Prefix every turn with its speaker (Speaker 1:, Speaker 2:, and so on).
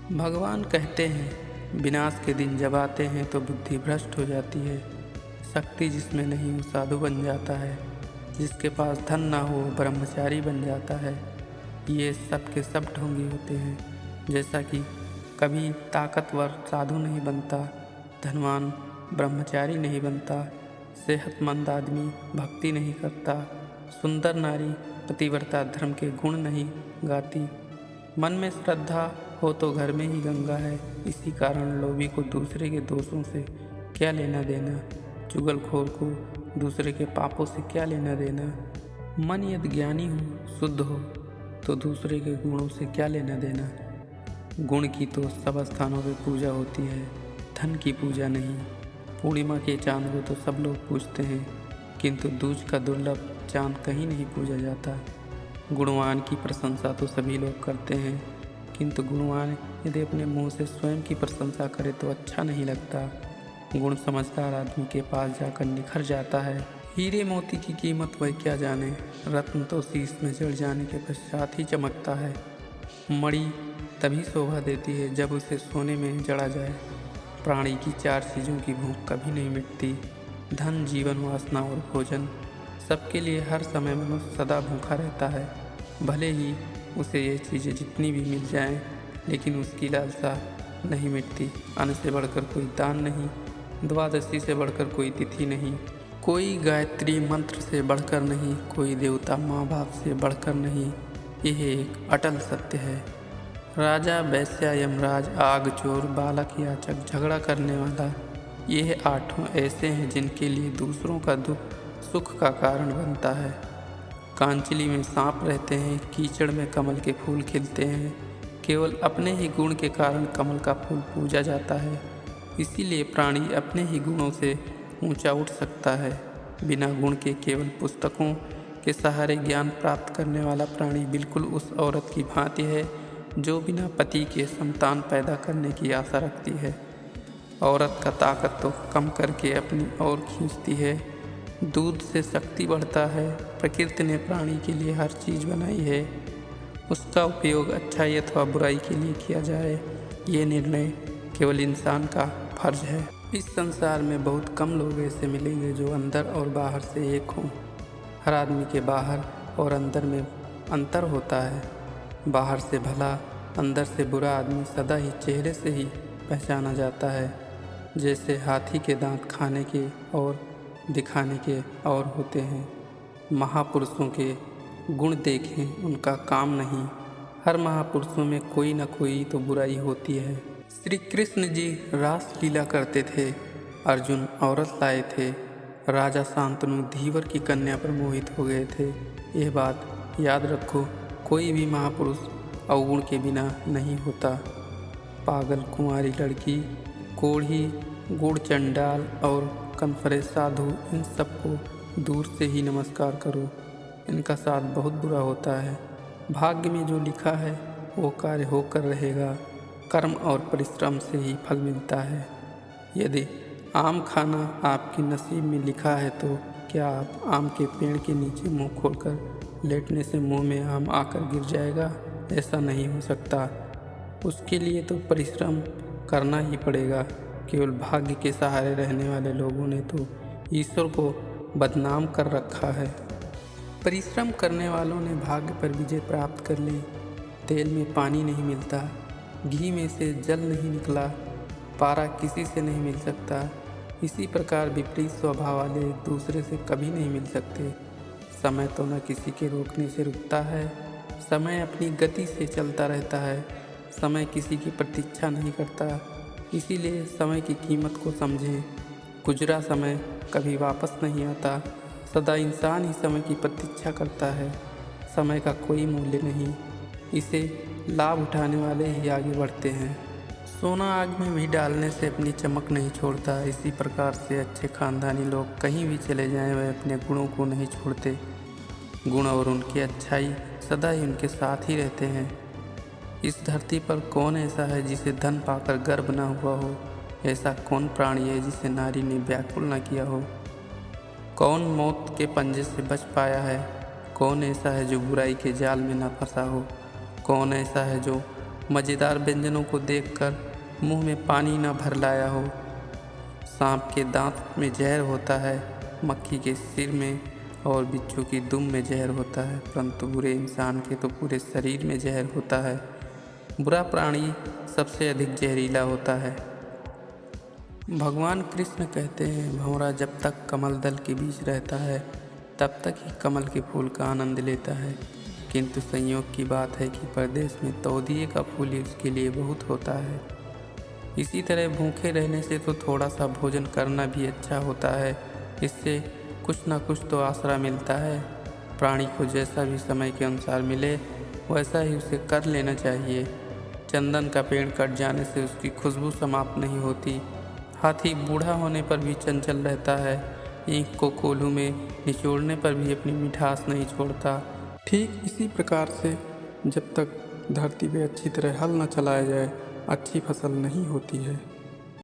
Speaker 1: भगवान कहते हैं विनाश के दिन जब आते हैं तो बुद्धि भ्रष्ट हो जाती है। शक्ति जिसमें नहीं वो साधु बन जाता है, जिसके पास धन ना हो वो ब्रह्मचारी बन जाता है। ये सब के सब ढोंगी होते हैं। जैसा कि कभी ताकतवर साधु नहीं बनता, धनवान ब्रह्मचारी नहीं बनता, सेहतमंद आदमी भक्ति नहीं करता, सुंदर नारी पतिव्रता धर्म के गुण नहीं गाती। मन में श्रद्धा हो तो घर में ही गंगा है। इसी कारण लोभी को दूसरे के दोषों से क्या लेना देना, चुगलखोर को दूसरे के पापों से क्या लेना देना। मन यदि ज्ञानी हो, शुद्ध हो तो दूसरे के गुणों से क्या लेना देना। गुण की तो सब स्थानों पे पूजा होती है, धन की पूजा नहीं। पूर्णिमा के चांद को तो सब लोग पूजते हैं, किंतु दूज का दुर्लभ चांद कहीं नहीं पूजा जाता। गुणवान की प्रशंसा तो सभी लोग करते हैं, किंतु गुणवान यदि अपने मुंह से स्वयं की प्रशंसा करे तो अच्छा नहीं लगता। गुण समझदार आदमी के पास जाकर निखर जाता है। हीरे मोती की कीमत वह क्या जाने, रत्न तो शीश में जड़ जाने के पश्चात ही चमकता है। मणि तभी शोभा देती है जब उसे सोने में जड़ा जाए। प्राणी की चार चीज़ों की भूख कभी नहीं मिटती, धन, जीवन, वासना और भोजन। सबके लिए हर समय मनुष्य सदा भूखा रहता है। भले ही उसे ये चीज़ें जितनी भी मिल जाएं, लेकिन उसकी लालसा नहीं मिटती। अन्न से बढ़कर कोई दान नहीं, द्वादशी से बढ़कर कोई तिथि नहीं, कोई गायत्री मंत्र से बढ़कर नहीं, कोई देवता माँ बाप से बढ़कर नहीं। यह एक अटल सत्य है। राजा, वैश्या, यमराज, आग, चोर, बालक, याचक, झगड़ा करने वाला, यह आठों ऐसे हैं जिनके लिए दूसरों का दुख सुख का कारण बनता है। कांचली में सांप रहते हैं, कीचड़ में कमल के फूल खिलते हैं। केवल अपने ही गुण के कारण कमल का फूल पूजा जाता है। इसीलिए प्राणी अपने ही गुणों से ऊंचा उठ सकता है। बिना गुण के केवल पुस्तकों के सहारे ज्ञान प्राप्त करने वाला प्राणी बिल्कुल उस औरत की भांति है जो बिना पति के संतान पैदा करने की आशा रखती है। औरत का ताकत तो कम करके अपनी ओर खींचती है। दूध से शक्ति बढ़ता है। प्रकृति ने प्राणी के लिए हर चीज़ बनाई है, उसका उपयोग अच्छाई अथवा बुराई के लिए किया जाए, ये निर्णय केवल इंसान का फर्ज है। इस संसार में बहुत कम लोग ऐसे मिलेंगे जो अंदर और बाहर से एक हों। हर आदमी के बाहर और अंदर में अंतर होता है। बाहर से भला, अंदर से बुरा आदमी सदा ही चेहरे से ही पहचाना जाता है। जैसे हाथी के दांत खाने के और दिखाने के और होते हैं। महापुरुषों के गुण देखें, उनका काम नहीं। हर महापुरुषों में कोई न कोई तो बुराई होती है। श्री कृष्ण जी रास लीला करते थे, अर्जुन औरत लाए थे, राजा शांतनु धीवर की कन्या पर मोहित हो गए थे। यह बात याद रखो, कोई भी महापुरुष अवगुण के बिना नहीं होता। पागल कुंवारी लड़की, कोढ़ी, गुड़ चंडाल और कनफरे साधु, इन सबको दूर से ही नमस्कार करो। इनका साथ बहुत बुरा होता है। भाग्य में जो लिखा है वो कार्य होकर रहेगा। कर्म और परिश्रम से ही फल मिलता है। यदि आम खाना आपके नसीब में लिखा है तो क्या आप आम के पेड़ के नीचे मुंह खोलकर लेटने से मुंह में आम आकर गिर जाएगा? ऐसा नहीं हो सकता। उसके लिए तो परिश्रम करना ही पड़ेगा। केवल भाग्य के सहारे रहने वाले लोगों ने तो ईश्वर को बदनाम कर रखा है। परिश्रम करने वालों ने भाग्य पर विजय प्राप्त कर ली। तेल में पानी नहीं मिलता, घी में से जल नहीं निकला, पारा किसी से नहीं मिल सकता। इसी प्रकार विपरीत स्वभाव वाले दूसरे से कभी नहीं मिल सकते। समय तो न किसी के रोकने से रुकता है, समय अपनी गति से चलता रहता है। समय किसी की प्रतीक्षा नहीं करता। इसीलिए समय की कीमत को समझें। गुजरा समय कभी वापस नहीं आता। सदा इंसान ही समय की प्रतीक्षा करता है। समय का कोई मूल्य नहीं, इसे लाभ उठाने वाले ही आगे बढ़ते हैं। सोना आग में भी डालने से अपनी चमक नहीं छोड़ता। इसी प्रकार से अच्छे खानदानी लोग कहीं भी चले जाएं, वह अपने गुणों को नहीं छोड़ते। गुण और उनकी अच्छाई सदा ही उनके साथ ही रहते हैं। इस धरती पर कौन ऐसा है जिसे धन पाकर गर्व न हुआ हो? ऐसा कौन प्राणी है जिसे नारी ने व्याकुल न किया हो? कौन मौत के पंजे से बच पाया है? कौन ऐसा है जो बुराई के जाल में न फंसा हो? कौन ऐसा है जो मज़ेदार व्यंजनों को देखकर मुंह में पानी न भर लाया हो। सांप के दांत में जहर होता है, मक्खी के सिर में और बिच्छू की दुम में जहर होता है, परंतु बुरे इंसान के तो पूरे शरीर में जहर होता है। बुरा प्राणी सबसे अधिक जहरीला होता है। भगवान कृष्ण कहते हैं, भंवरा जब तक कमल दल के बीच रहता है तब तक ही कमल के फूल का आनंद लेता है, किंतु संयोग की बात है कि परदेश में तौदिये का फूल ही उसके लिए बहुत होता है। इसी तरह भूखे रहने से तो थोड़ा सा भोजन करना भी अच्छा होता है, इससे कुछ ना कुछ तो आसरा मिलता है। प्राणी को जैसा भी समय के अनुसार मिले वैसा ही उसे कर लेना चाहिए। चंदन का पेड़ कट जाने से उसकी खुशबू समाप्त नहीं होती। हाथी बूढ़ा होने पर भी चंचल रहता है। ईंख को कोल्हू में निचोड़ने पर भी अपनी मिठास नहीं छोड़ता। ठीक इसी प्रकार से जब तक धरती पे अच्छी तरह हल न चलाया जाए अच्छी फसल नहीं होती है।